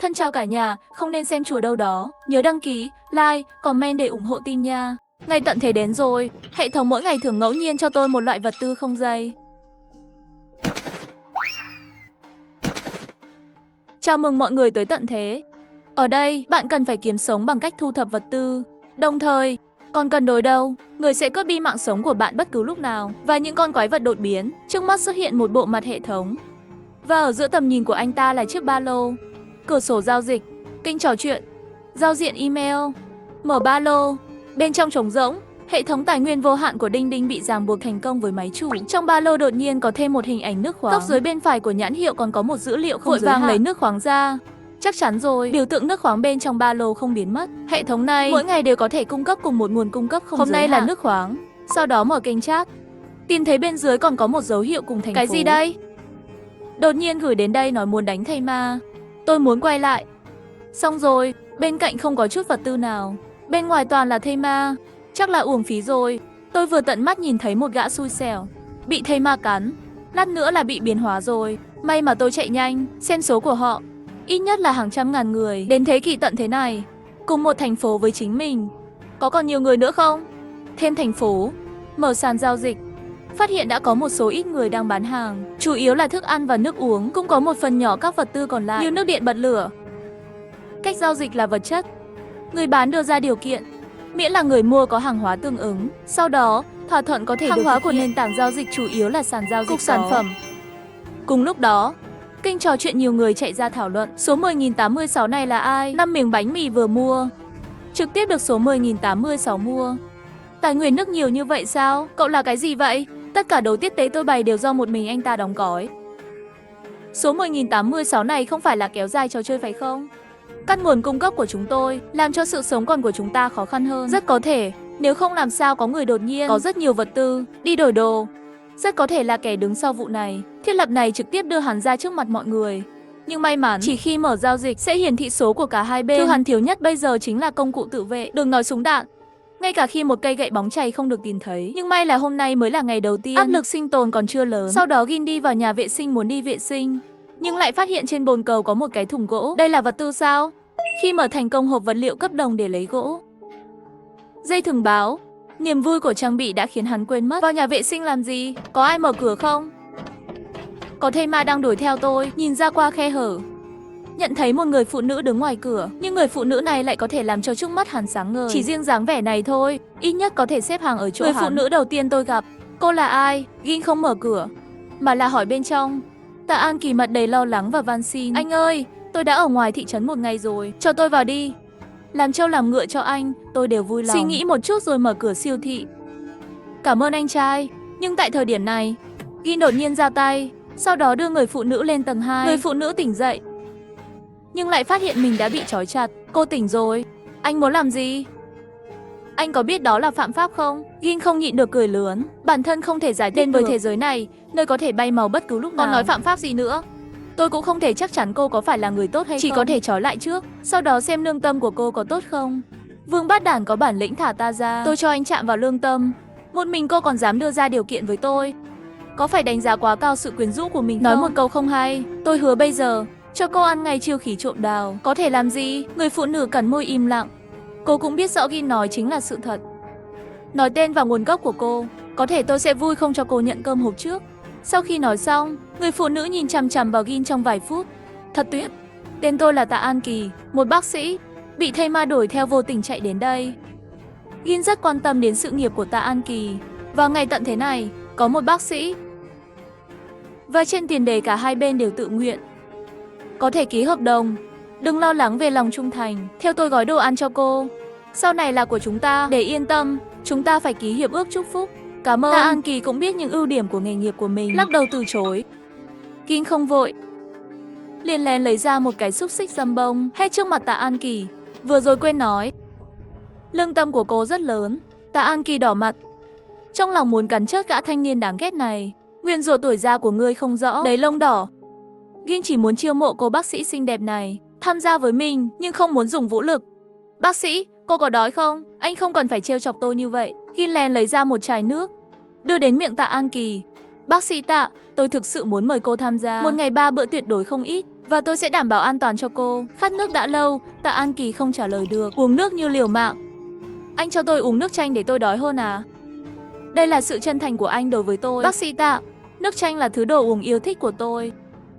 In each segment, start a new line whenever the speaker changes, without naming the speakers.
Thân chào cả nhà, không nên xem chùa đâu đó. Nhớ đăng ký, like, comment để ủng hộ team nha. Ngày tận thế đến rồi, hệ thống mỗi ngày thường ngẫu nhiên cho tôi một loại vật tư không dây. Chào mừng mọi người tới tận thế. Ở đây, bạn cần phải kiếm sống bằng cách thu thập vật tư. Đồng thời, còn cần đối đầu, người sẽ cướp đi mạng sống của bạn bất cứ lúc nào. Và những con quái vật đột biến, trước mắt xuất hiện một bộ mặt hệ thống. Và ở giữa tầm nhìn của anh ta là chiếc ba lô, cửa sổ giao dịch, kênh trò chuyện, giao diện email. Mở ba lô, bên trong trống rỗng, hệ thống tài nguyên vô hạn của Đinh Đinh bị ràng buộc thành công với máy chủ. Trong ba lô đột nhiên có thêm một hình ảnh nước khoáng. Góc dưới bên phải của nhãn hiệu còn có một dữ liệu không giới hạn. Lấy nước khoáng ra. Chắc chắn rồi, biểu tượng nước khoáng bên trong ba lô không biến mất. Hệ thống này mỗi ngày đều có thể cung cấp cùng một nguồn cung cấp không giới hạn. Hôm nay là nước khoáng. Sau đó mở kênh chat. Tìm thấy bên dưới còn có một dấu hiệu cùng thành phố. Cái gì đây? Đột nhiên gửi đến đây nói muốn đánh thây ma. Tôi muốn quay lại. Xong rồi, bên cạnh không có chút vật tư nào. Bên ngoài toàn là thây ma. Chắc là uổng phí rồi. Tôi vừa tận mắt nhìn thấy một gã xui xẻo bị thây ma cắn. Lát nữa là bị biến hóa rồi. May mà tôi chạy nhanh, xem số của họ. Ít nhất là hàng trăm ngàn người đến thế kỷ tận thế này. Cùng một thành phố với chính mình. Có còn nhiều người nữa không? Thêm thành phố. Mở sàn giao dịch. Phát hiện đã có một số ít người đang bán hàng. Chủ yếu là thức ăn và nước uống. Cũng có một phần nhỏ các vật tư còn lại như nước điện bật lửa. Cách giao dịch là vật chất. Người bán đưa ra điều kiện, miễn là người mua có hàng hóa tương ứng. Sau đó, thỏa thuận có thể được thực hiện. Hàng hóa của nền tảng giao dịch chủ yếu là sàn giao dịch cục sản phẩm. Cùng lúc đó, kênh trò chuyện nhiều người chạy ra thảo luận. Số 10.086 này là ai? 5 miếng bánh mì vừa mua. Trực tiếp được số 10.086 mua. Tài nguyên nước nhiều như vậy sao? Cậu là cái gì vậy? Tất cả đấu tiết tế tôi bày đều do một mình anh ta đóng gói. Số 10.086 này không phải là kéo dài trò chơi phải không? Cắt nguồn cung cấp của chúng tôi, làm cho sự sống còn của chúng ta khó khăn hơn. Rất có thể, nếu không làm sao có người đột nhiên có rất nhiều vật tư, đi đổi đồ. Rất có thể là kẻ đứng sau vụ này. Thiết lập này trực tiếp đưa hắn ra trước mặt mọi người. Nhưng may mắn, chỉ khi mở giao dịch sẽ hiển thị số của cả hai bên. Thứ hắn thiếu nhất bây giờ chính là công cụ tự vệ, đừng nói súng đạn. Ngay cả khi một cây gậy bóng chày không được tìm thấy. Nhưng may là hôm nay mới là ngày đầu tiên, áp lực sinh tồn còn chưa lớn. Sau đó Gin đi vào nhà vệ sinh muốn đi vệ sinh, nhưng lại phát hiện trên bồn cầu có một cái thùng gỗ. Đây là vật tư sao? Khi mở thành công hộp vật liệu cấp đồng để lấy gỗ. Dây thừng báo. Niềm vui của trang bị đã khiến hắn quên mất. Vào nhà vệ sinh làm gì? Có ai mở cửa không? Có thây ma đang đuổi theo tôi. Nhìn ra qua khe hở, nhận thấy một người phụ nữ đứng ngoài cửa. Nhưng người phụ nữ này lại có thể làm cho trước mắt hắn sáng ngời. Chỉ riêng dáng vẻ này thôi, ít nhất có thể xếp hàng ở chỗ hắn. Người phụ nữ đầu tiên tôi gặp. Cô là ai? Gin không mở cửa, mà là hỏi bên trong. Tạ An Kỳ mặt đầy lo lắng và van xin. Anh ơi, tôi đã ở ngoài thị trấn một ngày rồi, cho tôi vào đi. Làm trâu làm ngựa cho anh, tôi đều vui lòng. Suy nghĩ một chút rồi mở cửa siêu thị. Cảm ơn anh trai. Nhưng tại thời điểm này, Gin đột nhiên ra tay, sau đó đưa người phụ nữ lên tầng 2. Người phụ nữ tỉnh dậy, nhưng lại phát hiện mình đã bị trói chặt. Cô tỉnh rồi. Anh muốn làm gì? Anh có biết đó là phạm pháp không? Gin không nhịn được cười lớn. Bản thân không thể giải thích với thế giới này, nơi có thể bay màu bất cứ lúc nào. Còn nói phạm pháp gì nữa? Tôi cũng không thể chắc chắn cô có phải là người tốt hay không. Chỉ có thể trói lại trước, sau đó xem lương tâm của cô có tốt không. Vương Bát Đản có bản lĩnh thả ta ra. Tôi cho anh chạm vào lương tâm. Một mình cô còn dám đưa ra điều kiện với tôi. Có phải đánh giá quá cao sự quyến rũ của mình không? Nói một câu không hay, tôi hứa bây giờ cho cô ăn ngay chiêu khí trộm đào. Có thể làm gì? Người phụ nữ cắn môi im lặng. Cô cũng biết rõ Gin nói chính là sự thật. Nói tên và nguồn gốc của cô, có thể tôi sẽ vui không cho cô nhận cơm hộp trước. Sau khi nói xong, người phụ nữ nhìn chằm chằm vào Gin trong vài phút. Thật tuyệt. Tên tôi là Tạ An Kỳ, một bác sĩ bị thây ma đuổi theo vô tình chạy đến đây. Gin rất quan tâm đến sự nghiệp của Tạ An Kỳ. Vào ngày tận thế này, có một bác sĩ. Và trên tiền đề cả hai bên đều tự nguyện. Có thể ký hợp đồng. Đừng lo lắng về lòng trung thành. Theo tôi gói đồ ăn cho cô. Sau này là của chúng ta. Để yên tâm, chúng ta phải ký hiệp ước chúc phúc. Cảm ơn. Tạ An Kỳ cũng biết những ưu điểm của nghề nghiệp của mình, lắc đầu từ chối. Gin không vội, liền lén lấy ra một cái xúc xích dăm bông, hết trước mặt Tạ An Kỳ. Vừa rồi quên nói, lương tâm của cô rất lớn. Tạ An Kỳ đỏ mặt, trong lòng muốn cắn chết gã thanh niên đáng ghét này. Nguyên rủa tuổi già của ngươi không rõ, đầy lông đỏ. Gin chỉ muốn chiêu mộ cô bác sĩ xinh đẹp này tham gia với mình, nhưng không muốn dùng vũ lực. Bác sĩ, cô có đói không? Anh không cần phải trêu chọc tôi như vậy. Gin lén lấy ra một chai nước, đưa đến miệng Tạ An Kỳ. Bác sĩ Tạ, tôi thực sự muốn mời cô tham gia một ngày 3 bữa tuyệt đối không ít. Và tôi sẽ đảm bảo an toàn cho cô. Khát nước đã lâu, Tạ An Kỳ không trả lời được. Uống nước như liều mạng. Anh cho tôi uống nước chanh để tôi đói hơn à? Đây là sự chân thành của anh đối với tôi. Bác sĩ Tạ, nước chanh là thứ đồ uống yêu thích của tôi.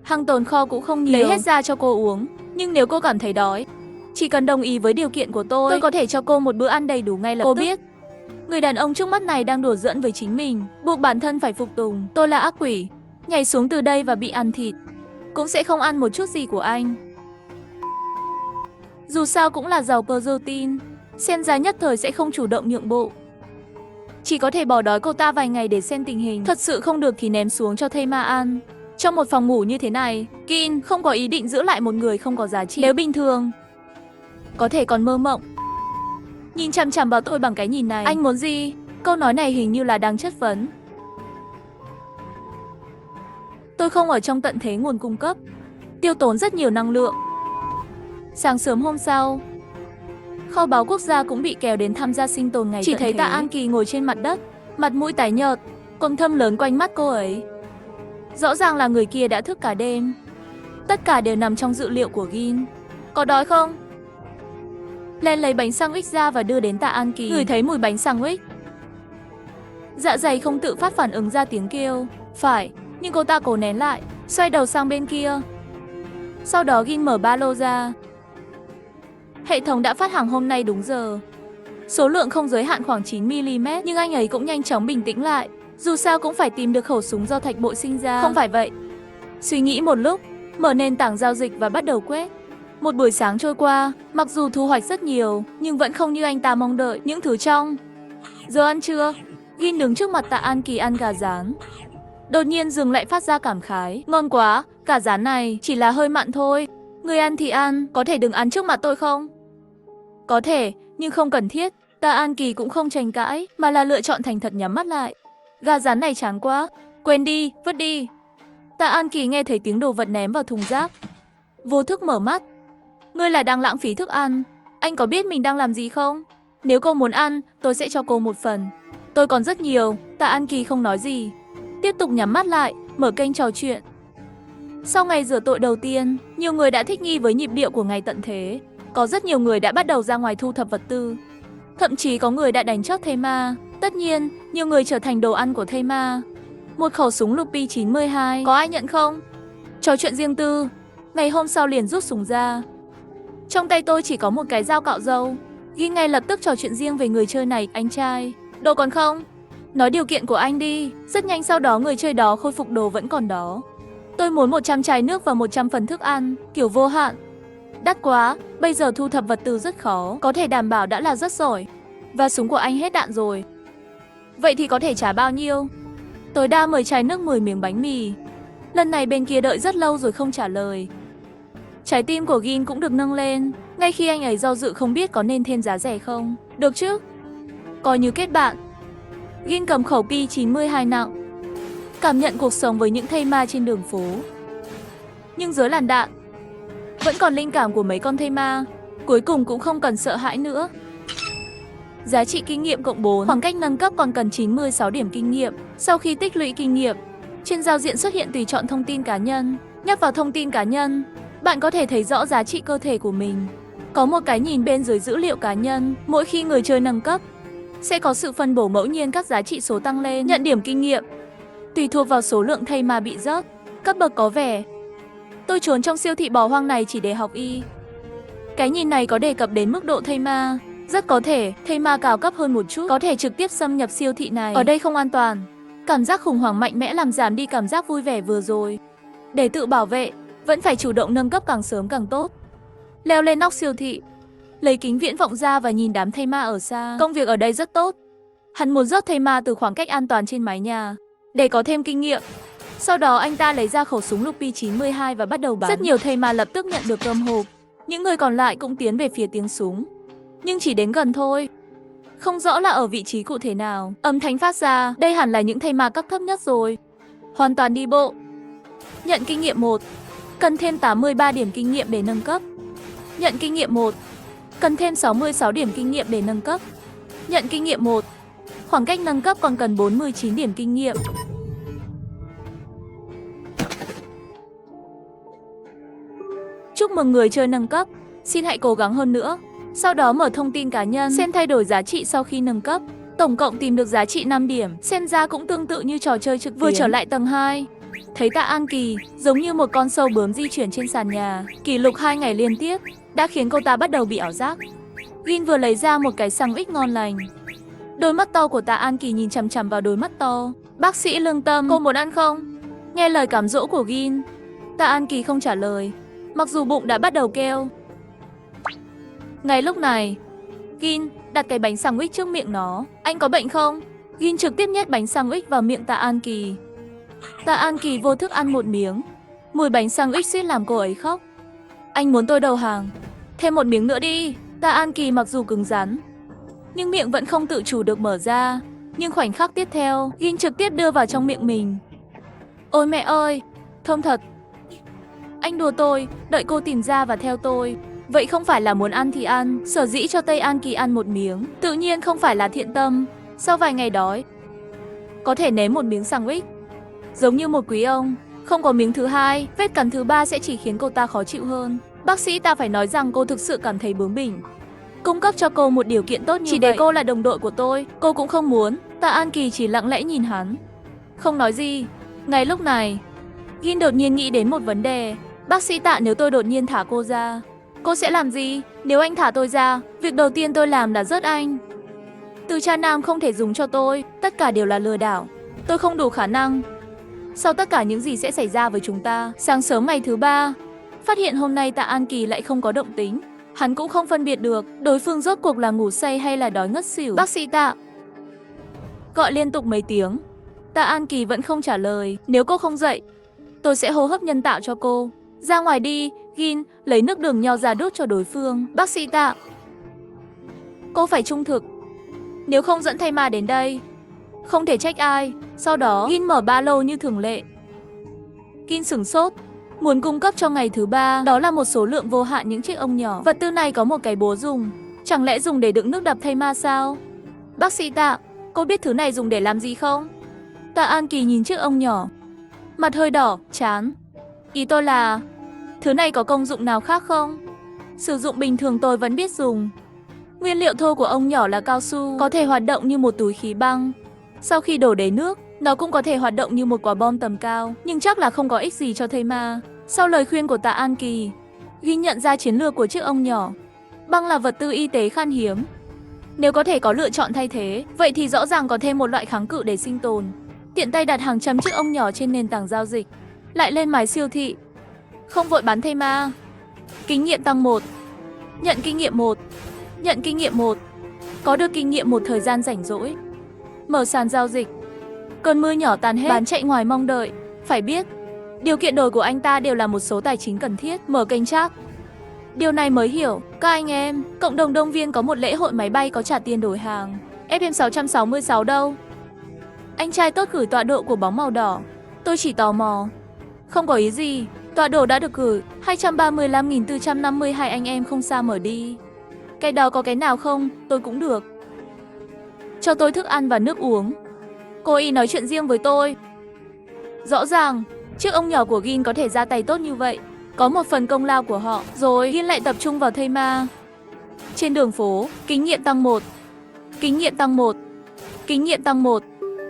Hàng tồn kho cũng không nhiều. Lấy hết ra cho cô uống. Nhưng nếu cô cảm thấy đói, chỉ cần đồng ý với điều kiện của tôi có thể cho cô một bữa ăn đầy đủ ngay lập tức. Cô biết, người đàn ông trước mắt này đang đùa giỡn với chính mình, buộc bản thân phải phục tùng. Tôi là ác quỷ, nhảy xuống từ đây và bị ăn thịt, cũng sẽ không ăn một chút gì của anh. Dù sao cũng là giàu protein, xem ra nhất thời sẽ không chủ động nhượng bộ. Chỉ có thể bỏ đói cô ta vài ngày để xem tình hình. Thật sự không được thì ném xuống cho thây ma ăn. Trong một phòng ngủ như thế này, Kin không có ý định giữ lại một người không có giá trị. Nếu bình thường, có thể còn mơ mộng. Nhìn chằm chằm vào tôi bằng cái nhìn này. Anh muốn gì? Câu nói này hình như là đang chất vấn. Tôi không ở trong tận thế nguồn cung cấp, tiêu tốn rất nhiều năng lượng. Sáng sớm hôm sau, kho báu quốc gia cũng bị kéo đến tham gia sinh tồn ngày
Chỉ
tận
thấy
thế.
Tạ
An Kỳ ngồi trên mặt đất, mặt mũi tái nhợt, quầng thâm lớn quanh mắt cô ấy. Rõ ràng là người kia đã thức cả đêm. Tất cả đều nằm trong dự liệu của Gin. Có đói không? Len lấy bánh sandwich ra và đưa đến Tạ An Kỳ. Ngửi thấy mùi bánh sandwich, dạ dày không tự phát phản ứng ra tiếng kêu phải, nhưng cô ta cố nén lại, xoay đầu sang bên kia. Sau đó Gin mở ba lô ra. Hệ thống đã phát hàng hôm nay đúng giờ. Số lượng không giới hạn khoảng 9mm, nhưng anh ấy cũng nhanh chóng bình tĩnh lại. Dù sao cũng phải tìm được khẩu súng do thạch bội sinh ra. Không phải vậy. Suy nghĩ một lúc, mở nền tảng giao dịch và bắt đầu quét. Một buổi sáng trôi qua, mặc dù thu hoạch rất nhiều, nhưng vẫn không như anh ta mong đợi. Những thứ trong giờ ăn trưa, Gin đứng trước mặt Tạ An Kỳ ăn gà rán. Đột nhiên dừng lại phát ra cảm khái. Ngon quá, gà rán này chỉ là hơi mặn thôi. Người ăn thì ăn, có thể đừng ăn trước mặt tôi không? Có thể, nhưng không cần thiết. Tạ An Kỳ cũng không tranh cãi, mà là lựa chọn thành thật nhắm mắt lại. Gà rán này chán quá, quên đi, vứt đi. Tạ An Kỳ nghe thấy tiếng đồ vật ném vào thùng rác, vô thức mở mắt. Ngươi là đang lãng phí thức ăn. Anh có biết mình đang làm gì không? Nếu cô muốn ăn, tôi sẽ cho cô một phần. Tôi còn rất nhiều. Tạ An Kỳ không nói gì, tiếp tục nhắm mắt lại, mở kênh trò chuyện. Sau ngày rửa tội đầu tiên, nhiều người đã thích nghi với nhịp điệu của ngày tận thế. Có rất nhiều người đã bắt đầu ra ngoài thu thập vật tư. Thậm chí có người đã đánh chót thây ma. Tất nhiên, nhiều người trở thành đồ ăn của thây ma. Một khẩu súng Lupi 92. Có ai nhận không? Trò chuyện riêng tư. Ngày hôm sau liền rút súng ra. Trong tay tôi chỉ có một cái dao cạo râu. Ghi ngay lập tức trò chuyện riêng về người chơi này. Anh trai, đồ còn không? Nói điều kiện của anh đi. Rất nhanh sau đó người chơi đó khôi phục đồ vẫn còn đó. Tôi muốn 100 chai nước và 100 phần thức ăn, kiểu vô hạn. Đắt quá, bây giờ thu thập vật tư rất khó, có thể đảm bảo đã là rất giỏi. Và súng của anh hết đạn rồi. Vậy thì có thể trả bao nhiêu? Tối đa 10 chai nước, 10 miếng bánh mì. Lần này bên kia đợi rất lâu rồi không trả lời. Trái tim của Gin cũng được nâng lên, ngay khi anh ấy do dự không biết có nên thêm giá rẻ không. Được chứ? Coi như kết bạn. Gin cầm khẩu P92 nặng, cảm nhận cuộc sống với những thây ma trên đường phố. Nhưng dưới làn đạn, vẫn còn linh cảm của mấy con thây ma. Cuối cùng cũng không cần sợ hãi nữa. Giá trị kinh nghiệm cộng 4, khoảng cách nâng cấp còn cần 96 điểm kinh nghiệm. Sau khi tích lũy kinh nghiệm, trên giao diện xuất hiện tùy chọn thông tin cá nhân. Nhấp vào thông tin cá nhân, bạn có thể thấy rõ giá trị cơ thể của mình. Có một cái nhìn bên dưới dữ liệu cá nhân. Mỗi khi người chơi nâng cấp, sẽ có sự phân bổ ngẫu nhiên các giá trị số tăng lên. Nhận điểm kinh nghiệm tùy thuộc vào số lượng thây ma bị rớt. Cấp bậc có vẻ tôi trốn trong siêu thị bỏ hoang này chỉ để học y. Cái nhìn này có đề cập đến mức độ thây ma. Rất có thể thây ma cao cấp hơn một chút có thể trực tiếp xâm nhập siêu thị này. Ở đây không an toàn. Cảm giác khủng hoảng mạnh mẽ làm giảm đi cảm giác vui vẻ vừa rồi. Để tự bảo vệ, vẫn phải chủ động nâng cấp càng sớm càng tốt. Leo lên nóc siêu thị, lấy kính viễn vọng ra và nhìn đám thây ma ở xa. Công việc ở đây rất tốt. Hắn muốn rớt thây ma từ khoảng cách an toàn trên mái nhà, để có thêm kinh nghiệm. Sau đó anh ta lấy ra khẩu súng Lupi 92 và bắt đầu bắn. Rất nhiều thây ma lập tức nhận được cơm hộp. Những người còn lại cũng tiến về phía tiếng súng, nhưng chỉ đến gần thôi, không rõ là ở vị trí cụ thể nào. Âm thanh phát ra, đây hẳn là những thây ma cấp thấp nhất rồi. Hoàn toàn đi bộ. Nhận kinh nghiệm 1, cần thêm 83 điểm kinh nghiệm để nâng cấp. Nhận kinh nghiệm 1, cần thêm 66 điểm kinh nghiệm để nâng cấp. Nhận kinh nghiệm 1, khoảng cách nâng cấp còn cần 49 điểm kinh nghiệm. Chúc mừng người chơi nâng cấp. Xin hãy cố gắng hơn nữa. Sau đó mở thông tin cá nhân, xem thay đổi giá trị sau khi nâng cấp. Tổng cộng tìm được giá trị 5 điểm, xem ra cũng tương tự như trò chơi trực tuyến. Vừa trở lại tầng 2, thấy Tạ An Kỳ giống như một con sâu bướm di chuyển trên sàn nhà. Kỷ lục 2 ngày liên tiếp đã khiến cô ta bắt đầu bị ảo giác. Gin vừa lấy ra một cái sandwich ngon lành. Đôi mắt to của Tạ An Kỳ nhìn chằm chằm vào đôi mắt to. Bác sĩ lương tâm, cô muốn ăn không? Nghe lời cám dỗ của Gin, Tạ An Kỳ không trả lời, mặc dù bụng đã bắt đầu kêu. Ngay lúc này, Gin đặt cái bánh sandwich trước miệng nó. Anh có bệnh không? Gin trực tiếp nhét bánh sandwich vào miệng Tạ An Kỳ. Tạ An Kỳ vô thức ăn một miếng. Mùi bánh sandwich suýt làm cô ấy khóc. Anh muốn tôi đầu hàng. Thêm một miếng nữa đi. Tạ An Kỳ mặc dù cứng rắn, nhưng miệng vẫn không tự chủ được mở ra. Nhưng khoảnh khắc tiếp theo, Gin trực tiếp đưa vào trong miệng mình. Ôi mẹ ơi, thơm thật. Anh đùa tôi, đợi cô tìm ra và theo tôi. Vậy không phải là muốn ăn thì ăn, sở dĩ cho Tây An Kỳ ăn một miếng, tự nhiên không phải là thiện tâm. Sau vài ngày đói, có thể nếm một miếng sandwich, giống như một quý ông. Không có miếng thứ hai, vết cắn thứ ba sẽ chỉ khiến cô ta khó chịu hơn. Bác sĩ ta phải nói rằng cô thực sự cảm thấy bướng bỉnh. Cung cấp cho cô một điều kiện tốt như chỉ vậy. Để cô là đồng đội của tôi, cô cũng không muốn. Tạ An Kỳ chỉ lặng lẽ nhìn hắn, không nói gì. Ngay lúc này, Gin đột nhiên nghĩ đến một vấn đề. Bác sĩ Tạ, nếu tôi đột nhiên thả cô ra, cô sẽ làm gì? Nếu anh thả tôi ra, việc đầu tiên tôi làm là rớt anh. Từ cha nam không thể dùng cho tôi, tất cả đều là lừa đảo. Tôi không đủ khả năng. Sau tất cả những gì sẽ xảy ra với chúng ta, sáng sớm ngày thứ ba, phát hiện hôm nay Tạ An Kỳ lại không có động tính. Hắn cũng không phân biệt được đối phương rốt cuộc là ngủ say hay là đói ngất xỉu. Bác sĩ Tạ gọi liên tục mấy tiếng, Tạ An Kỳ vẫn không trả lời. Nếu cô không dậy, tôi sẽ hô hấp nhân tạo cho cô. Ra ngoài đi. Gin lấy nước đường nho ra đút cho đối phương. Bác sĩ Tạ, cô phải trung thực, nếu không dẫn thầy ma đến đây, không thể trách ai. Sau đó Gin mở ba lô như thường lệ. Gin sửng sốt, muốn cung cấp cho ngày thứ ba, đó là một số lượng vô hạn những chiếc ong nhỏ. Vật tư này có một cái bố dùng, chẳng lẽ dùng để đựng nước đập thây ma sao? Bác sĩ Tạ, cô biết thứ này dùng để làm gì không? Tạ An Kỳ nhìn chiếc ong nhỏ, mặt hơi đỏ, chán. Ý tôi là, thứ này có công dụng nào khác không? Sử dụng bình thường tôi vẫn biết dùng. Nguyên liệu thô của ong nhỏ là cao su, có thể hoạt động như một túi khí băng. Sau khi đổ đầy nước, nó cũng có thể hoạt động như một quả bom tầm cao, nhưng chắc là không có ích gì cho thây ma. Sau lời khuyên của Tạ An Kỳ, ghi nhận ra chiến lược của chiếc ong nhỏ. Băng là vật tư y tế khan hiếm. Nếu có thể có lựa chọn thay thế, vậy thì rõ ràng có thêm một loại kháng cự để sinh tồn. Tiện tay đặt hàng trăm chiếc ong nhỏ trên nền tảng giao dịch, lại lên mái siêu thị. Không vội bán thây ma. Kinh nghiệm tăng 1. Nhận kinh nghiệm 1. Nhận kinh nghiệm 1. Có được kinh nghiệm một thời gian rảnh rỗi. Mở sàn giao dịch. Cơn mưa nhỏ tàn hết, bán chạy ngoài mong đợi. Phải biết, điều kiện đổi của anh ta đều là một số tài chính cần thiết. Mở kênh Trác. Điều này mới hiểu, các anh em, cộng đồng Đông Viên có một lễ hội máy bay có trả tiền đổi hàng. FM 666 đâu? Anh trai tốt gửi tọa độ của bóng màu đỏ. Tôi chỉ tò mò. Không có ý gì, tọa độ đã được gửi. 235.452 anh em không sao mở đi. Cái đó có cái nào không? Tôi cũng được. Cho tôi thức ăn và nước uống. Cô ý nói chuyện riêng với tôi. Rõ ràng, chiếc ong nhỏ của Gin có thể ra tay tốt như vậy, có một phần công lao của họ. Rồi Gin lại tập trung vào thây ma. Trên đường phố, kinh nghiệm tăng 1. Kinh nghiệm tăng 1. Kinh nghiệm tăng 1.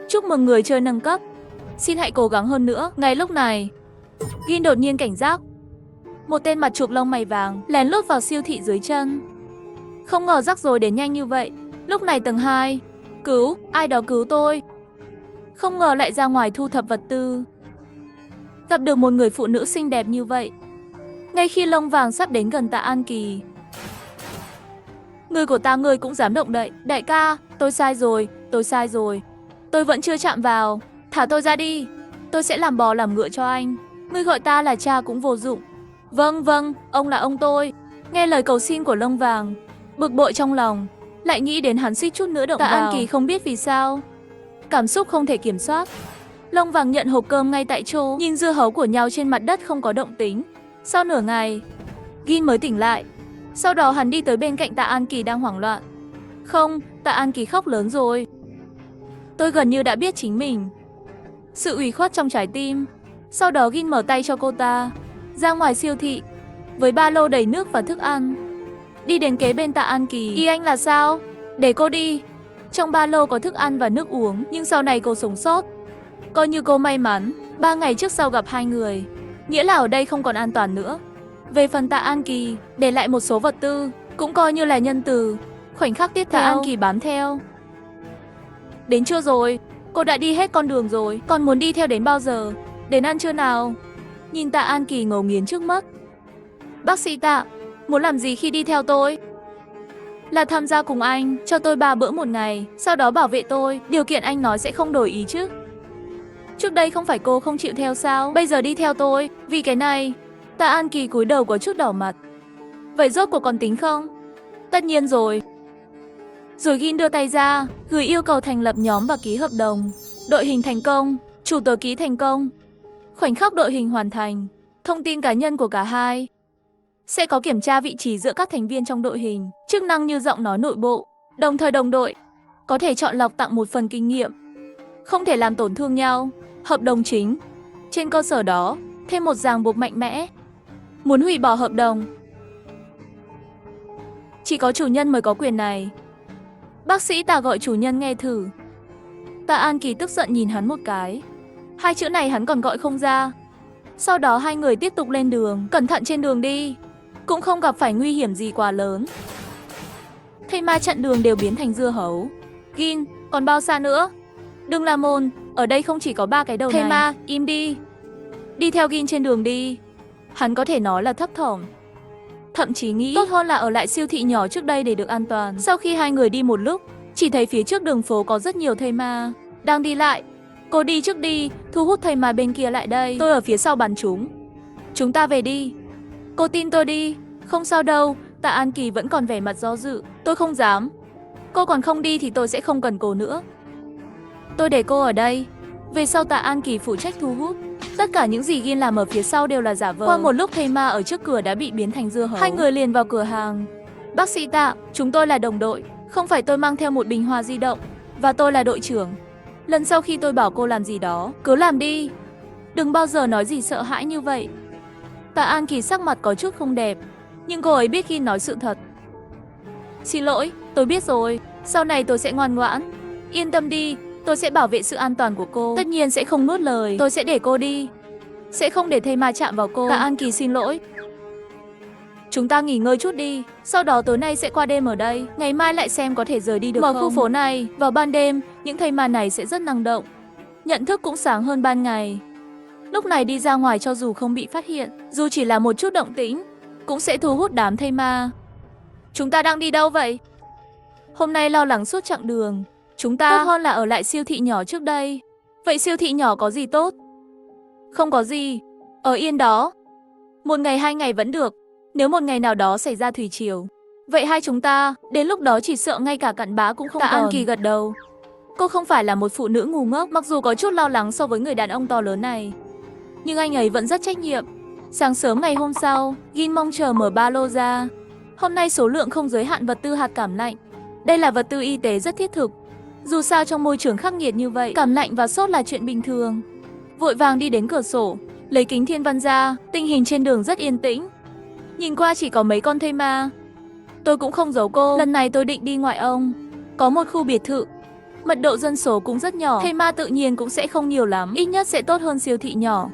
Chúc mừng người chơi nâng cấp. Xin hãy cố gắng hơn nữa. Ngay lúc này, Gin đột nhiên cảnh giác. Một tên mặt chụp lông mày vàng lén lút vào siêu thị dưới chân. Không ngờ rắc rối đến nhanh như vậy. Lúc này tầng 2. Cứu, ai đó cứu tôi. Không ngờ lại ra ngoài thu thập vật tư. Gặp được một người phụ nữ xinh đẹp như vậy. Ngay khi lông vàng sắp đến gần Tạ An Kỳ. Người của ta ngươi cũng dám động đậy. Đại ca, tôi sai rồi, tôi sai rồi. Tôi vẫn chưa chạm vào. Thả tôi ra đi. Tôi sẽ làm bò làm ngựa cho anh. Ngươi gọi ta là cha cũng vô dụng. Vâng vâng, ông là ông tôi. Nghe lời cầu xin của lông vàng, bực bội trong lòng, lại nghĩ đến hắn suýt chút nữa động vào. Tạ An Kỳ không biết vì sao, cảm xúc không thể kiểm soát. Lông vàng nhận hộp cơm ngay tại chỗ, nhìn dưa hấu của nhau trên mặt đất không có động tính. Sau nửa ngày, Gin mới tỉnh lại. Sau đó hắn đi tới bên cạnh Tạ An Kỳ đang hoảng loạn. Không, Tạ An Kỳ khóc lớn rồi. Tôi gần như đã biết chính mình. Sự ủy khuất trong trái tim. Sau đó Gin mở tay cho cô ta. Ra ngoài siêu thị, với ba lô đầy nước và thức ăn. Đi đến kế bên Tạ An Kỳ. Ý anh là sao? Để cô đi. Trong ba lô có thức ăn và nước uống, nhưng sau này cô sống sót. Coi như cô may mắn, 3 ngày trước sau gặp hai người, nghĩa là ở đây không còn an toàn nữa. Về phần Tạ An Kỳ, để lại một số vật tư, cũng coi như là nhân từ. Khoảnh khắc tiếp theo, Tạ An Kỳ bám theo. Đến trưa rồi, cô đã đi hết con đường rồi, còn muốn đi theo đến bao giờ? Đến ăn trưa nào? Nhìn Tạ An Kỳ ngấu nghiến trước mắt. Bác sĩ Tạ, muốn làm gì khi đi theo tôi? Là tham gia cùng anh, cho tôi 3 bữa một ngày, sau đó bảo vệ tôi, điều kiện anh nói sẽ không đổi ý chứ? Trước đây không phải cô không chịu theo sao? Bây giờ đi theo tôi, vì cái này. Tạ An Kỳ cúi đầu có chút đỏ mặt. Vậy rốt cuộc còn tính không? Tất nhiên rồi. Rồi Gin đưa tay ra, gửi yêu cầu thành lập nhóm và ký hợp đồng. Đội hình thành công, chủ tờ ký thành công. Khoảnh khắc đội hình hoàn thành, thông tin cá nhân của cả hai sẽ có kiểm tra vị trí giữa các thành viên trong đội hình, chức năng như giọng nói nội bộ. Đồng thời đồng đội có thể chọn lọc tặng một phần kinh nghiệm, không thể làm tổn thương nhau. Hợp đồng chính. Trên cơ sở đó, thêm một ràng buộc mạnh mẽ. Muốn hủy bỏ hợp đồng, chỉ có chủ nhân mới có quyền này. Bác sĩ Tạ gọi chủ nhân nghe thử. Tạ An Kỳ tức giận nhìn hắn một cái. Hai chữ này hắn còn gọi không ra. Sau đó hai người tiếp tục lên đường. Cẩn thận trên đường đi, cũng không gặp phải nguy hiểm gì quá lớn. Thây ma chặn đường đều biến thành dưa hấu. Gin, còn bao xa nữa? Đừng làm ồn, ở đây không chỉ có 3 cái đầu này. Thây ma, im đi. Đi theo Gin trên đường đi. Hắn có thể nói là thấp thỏm, thậm chí nghĩ tốt hơn là ở lại siêu thị nhỏ trước đây để được an toàn. Sau khi hai người đi một lúc, chỉ thấy phía trước đường phố có rất nhiều thây ma đang đi lại. Cô đi trước đi, thu hút thây ma bên kia lại đây. Tôi ở phía sau bắn chúng. Chúng ta về đi. Cô tin tôi đi. Không sao đâu. Tạ An Kỳ vẫn còn vẻ mặt do dự. Tôi không dám. Cô còn không đi thì tôi sẽ không cần cô nữa. Tôi để cô ở đây. Về sau Tạ An Kỳ phụ trách thu hút. Tất cả những gì Gin làm ở phía sau đều là giả vờ. Qua một lúc thây ma ở trước cửa đã bị biến thành dưa hấu. Hai người liền vào cửa hàng. Bác sĩ Tạ, chúng tôi là đồng đội. Không phải tôi mang theo một bình hoa di động. Và tôi là đội trưởng. Lần sau khi tôi bảo cô làm gì đó, cứ làm đi. Đừng bao giờ nói gì sợ hãi như vậy. Tạ An Kỳ sắc mặt có chút không đẹp, nhưng cô ấy biết khi nói sự thật. Xin lỗi, tôi biết rồi. Sau này tôi sẽ ngoan ngoãn. Yên tâm đi, tôi sẽ bảo vệ sự an toàn của cô. Tất nhiên sẽ không nuốt lời. Tôi sẽ để cô đi. Sẽ không để thây ma chạm vào cô. Tạ An Kỳ xin lỗi. Chúng ta nghỉ ngơi chút đi. Sau đó tối nay sẽ qua đêm ở đây. Ngày mai lại xem có thể rời đi được không. Khu phố này, vào ban đêm, những thây ma này sẽ rất năng động. Nhận thức cũng sáng hơn ban ngày. Lúc này đi ra ngoài cho dù không bị phát hiện, dù chỉ là một chút động tĩnh, cũng sẽ thu hút đám thây ma. Chúng ta đang đi đâu vậy? Hôm nay lo lắng suốt chặng đường. Chúng ta tốt hơn là ở lại siêu thị nhỏ trước đây. Vậy siêu thị nhỏ có gì tốt? Không có gì. Ở yên đó. 1 ngày 2 ngày vẫn được. Nếu một ngày nào đó xảy ra thủy triều, vậy hai chúng ta, đến lúc đó chỉ sợ ngay cả cặn bã cũng không còn. Tạ An Kỳ gật đầu. Cô không phải là một phụ nữ ngu ngốc, mặc dù có chút lo lắng so với người đàn ông to lớn này, nhưng anh ấy vẫn rất trách nhiệm. Sáng sớm ngày hôm sau, Gin mong chờ mở ba lô ra. Hôm nay số lượng không giới hạn vật tư hạt cảm lạnh. Đây là vật tư y tế rất thiết thực. Dù sao trong môi trường khắc nghiệt như vậy, cảm lạnh và sốt là chuyện bình thường. Vội vàng đi đến cửa sổ, lấy kính thiên văn ra. Tình hình trên đường rất yên tĩnh. Nhìn qua chỉ có mấy con thây ma. Tôi cũng không giấu cô, lần này tôi định đi ngoại ông. Có một khu biệt thự, mật độ dân số cũng rất nhỏ. Thây ma tự nhiên cũng sẽ không nhiều lắm, ít nhất sẽ tốt hơn siêu thị nhỏ.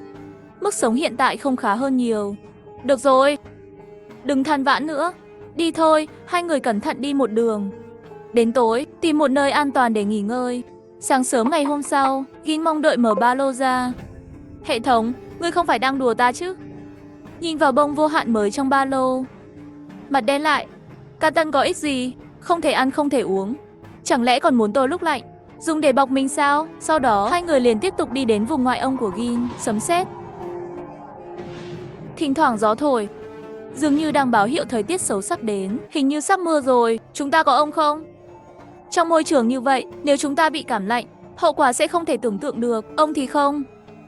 Mức sống hiện tại không khá hơn nhiều. Được rồi, đừng than vãn nữa. Đi thôi, hai người cẩn thận đi một đường. Đến tối, tìm một nơi an toàn để nghỉ ngơi. Sáng sớm ngày hôm sau, Gin mong đợi mở ba lô ra. Hệ thống, ngươi không phải đang đùa ta chứ? Nhìn vào bông vô hạn mới trong ba lô, mặt đen lại. Ca tân có ích gì? Không thể ăn không thể uống. Chẳng lẽ còn muốn tôi lúc lạnh dùng để bọc mình sao? Sau đó hai người liền tiếp tục đi đến vùng ngoại ông của Gin. Sấm sét, thỉnh thoảng gió thổi, dường như đang báo hiệu thời tiết xấu sắp đến. Hình như sắp mưa rồi. Chúng ta có ông không? Trong môi trường như vậy, nếu chúng ta bị cảm lạnh, hậu quả sẽ không thể tưởng tượng được. Ông thì không.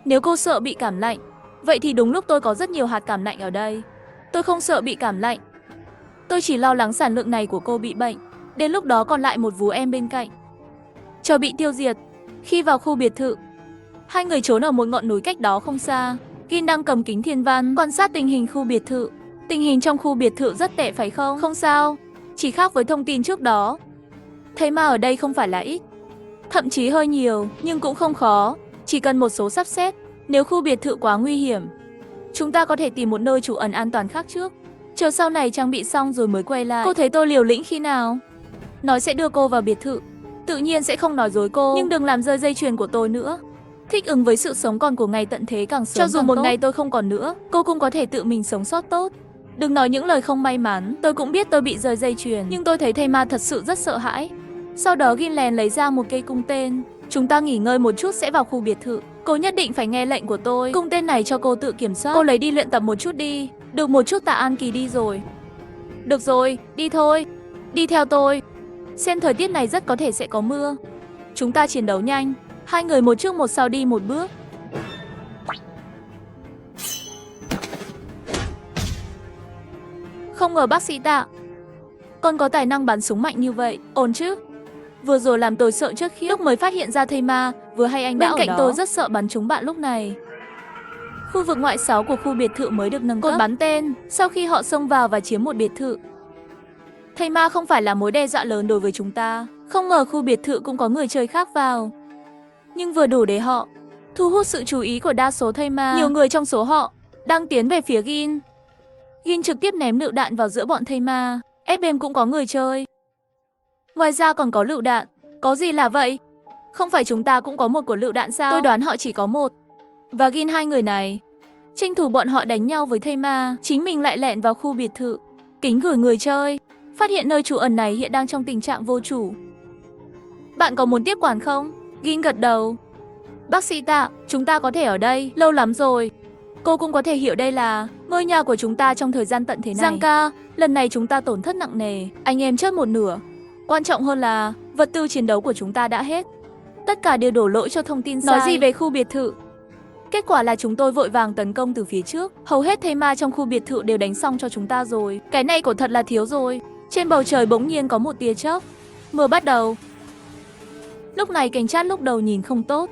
Nếu cô sợ bị cảm lạnh, vậy thì đúng lúc tôi có rất nhiều hạt cảm lạnh ở đây. Tôi không sợ bị cảm lạnh. Tôi chỉ lo lắng sản lượng này của cô bị bệnh. Đến lúc đó còn lại một vú em bên cạnh, chờ bị tiêu diệt. Khi vào khu biệt thự, hai người trốn ở một ngọn núi cách đó không xa. Gin đang cầm kính thiên văn quan sát tình hình khu biệt thự. Tình hình trong khu biệt thự rất tệ phải không? Không sao, chỉ khác với thông tin trước đó. Thây ma ở đây không phải là ít, thậm chí hơi nhiều, nhưng cũng không khó. Chỉ cần một số sắp xếp, nếu khu biệt thự quá nguy hiểm, chúng ta có thể tìm một nơi trú ẩn an toàn khác trước. Chờ sau này trang bị xong rồi mới quay lại. Cô thấy tôi liều lĩnh khi nào? Nói sẽ đưa cô vào biệt thự, tự nhiên sẽ không nói dối cô, nhưng đừng làm rơi dây chuyền của tôi nữa. Thích ứng với sự sống còn của ngày tận thế càng sớm. Cho dù một ngày tôi không còn nữa, cô cũng có thể tự mình sống sót tốt. Đừng nói những lời không may mắn. Tôi cũng biết tôi bị rơi dây chuyền, nhưng tôi thấy thây ma thật sự rất sợ hãi. Sau đó Ginland lấy ra một cây cung tên. Chúng ta nghỉ ngơi một chút sẽ vào khu biệt thự. Cô nhất định phải nghe lệnh của tôi. Cung tên này cho cô tự kiểm soát. Cô lấy đi luyện tập một chút đi. Được một chút Tạ An Kỳ đi rồi. Được rồi, đi thôi. Đi theo tôi. Xem thời tiết này rất có thể sẽ có mưa. Chúng ta chiến đấu nhanh. Hai người một trước một sau đi một bước. Không ngờ bác sĩ Tạ còn có tài năng bắn súng mạnh như vậy. Ổn chứ? Vừa rồi làm tôi sợ trước khi lúc mới phát hiện ra thây ma. Vừa hay anh đã ở đó. Bên cạnh tôi rất sợ bắn trúng bạn lúc này. Khu vực ngoại 6 của khu biệt thự mới được nâng cấp. Cột bắn tên sau khi họ xông vào và chiếm một biệt thự. Thây ma không phải là mối đe dọa lớn đối với chúng ta. Không ngờ khu biệt thự cũng có người chơi khác vào, nhưng vừa đủ để họ thu hút sự chú ý của đa số thây ma. Nhiều người trong số họ đang tiến về phía Gin. Gin trực tiếp ném lựu đạn vào giữa bọn thây ma. Ép bên cũng có người chơi. Ngoài ra còn có lựu đạn. Có gì là vậy? Không phải chúng ta cũng có một của lựu đạn sao? Tôi đoán họ chỉ có một. Và Gin hai người này tranh thủ bọn họ đánh nhau với thây ma, chính mình lại lẻn vào khu biệt thự. Kính gửi người chơi phát hiện nơi trú ẩn này hiện đang trong tình trạng vô chủ. Bạn có muốn tiếp quản không? Gin gật đầu. Bác sĩ Tạ, chúng ta có thể ở đây lâu lắm rồi. Cô cũng có thể hiểu đây là ngôi nhà của chúng ta trong thời gian tận thế này. Giang ca, lần này chúng ta tổn thất nặng nề. Anh em chết một nửa. Quan trọng hơn là vật tư chiến đấu của chúng ta đã hết. Tất cả đều đổ lỗi cho thông tin sai. Nói gì về khu biệt thự? Kết quả là chúng tôi vội vàng tấn công từ phía trước. Hầu hết thây ma trong khu biệt thự đều đánh xong cho chúng ta rồi. Cái này của thật là thiếu rồi. Trên bầu trời bỗng nhiên có một tia chớp. Mưa bắt đầu. Lúc này cảnh sát lúc đầu nhìn không tốt.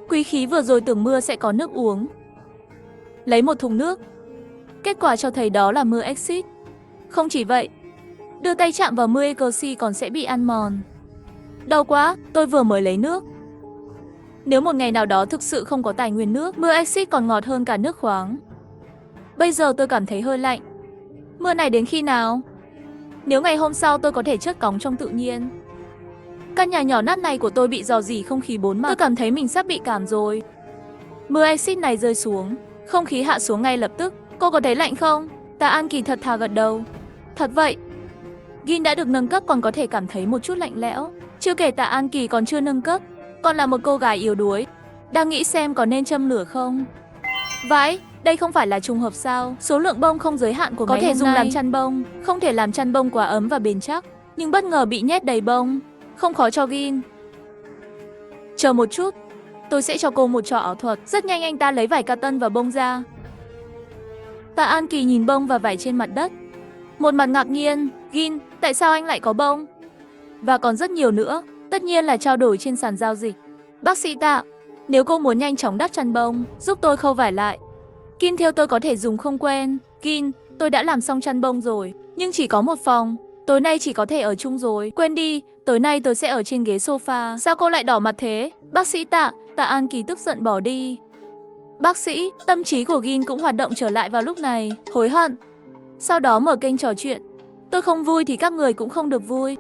Quý khí vừa rồi tưởng mưa sẽ có nước uống. Lấy một thùng nước. Kết quả cho thấy đó là mưa exit. Không chỉ vậy, đưa tay chạm vào mưa ecoxy còn sẽ bị ăn mòn. Đau quá, tôi vừa mới lấy nước. Nếu một ngày nào đó thực sự không có tài nguyên nước, mưa exit còn ngọt hơn cả nước khoáng. Bây giờ tôi cảm thấy hơi lạnh. Mưa này đến khi nào? Nếu ngày hôm sau tôi có thể chất cóng trong tự nhiên. Căn nhà nhỏ nát này của tôi bị rò rỉ không khí bốn mặt. Tôi cảm thấy mình sắp bị cảm rồi. Mưa exit này rơi xuống, không khí hạ xuống ngay lập tức. Cô có thấy lạnh không? Tạ An Kỳ thật thà gật đầu. Thật vậy. Gin đã được nâng cấp còn có thể cảm thấy một chút lạnh lẽo. Chưa kể Tạ An Kỳ còn chưa nâng cấp, còn là một cô gái yếu đuối. Đang nghĩ xem có nên châm lửa không. Vãi, đây không phải là trùng hợp sao? Số lượng bông không giới hạn của ngày hôm nay. Có thể dùng làm chăn bông. Không thể làm chăn bông quá ấm và bền chắc, nhưng bất ngờ bị nhét đầy bông. Không khó cho Gin. Chờ một chút, tôi sẽ cho cô một trò ảo thuật. Rất nhanh anh ta lấy vải cotton và bông ra. Tạ An Kỳ nhìn bông và vải trên mặt đất, một mặt ngạc nhiên. Gin, tại sao anh lại có bông? Và còn rất nhiều nữa. Tất nhiên là trao đổi trên sàn giao dịch. Bác sĩ Tạ, nếu cô muốn nhanh chóng đắp chăn bông, giúp tôi khâu vải lại. Gin theo tôi có thể dùng không quen. Gin, tôi đã làm xong chăn bông rồi, nhưng chỉ có một phòng. Tối nay chỉ có thể ở chung rồi. Quên đi, tối nay tôi sẽ ở trên ghế sofa. Sao cô lại đỏ mặt thế? Bác sĩ Tạ, Tạ An Kỳ tức giận bỏ đi. Bác sĩ, tâm trí của Gin cũng hoạt động trở lại vào lúc này. Hối hận. Sau đó mở kênh trò chuyện. Tôi không vui thì các người cũng không được vui.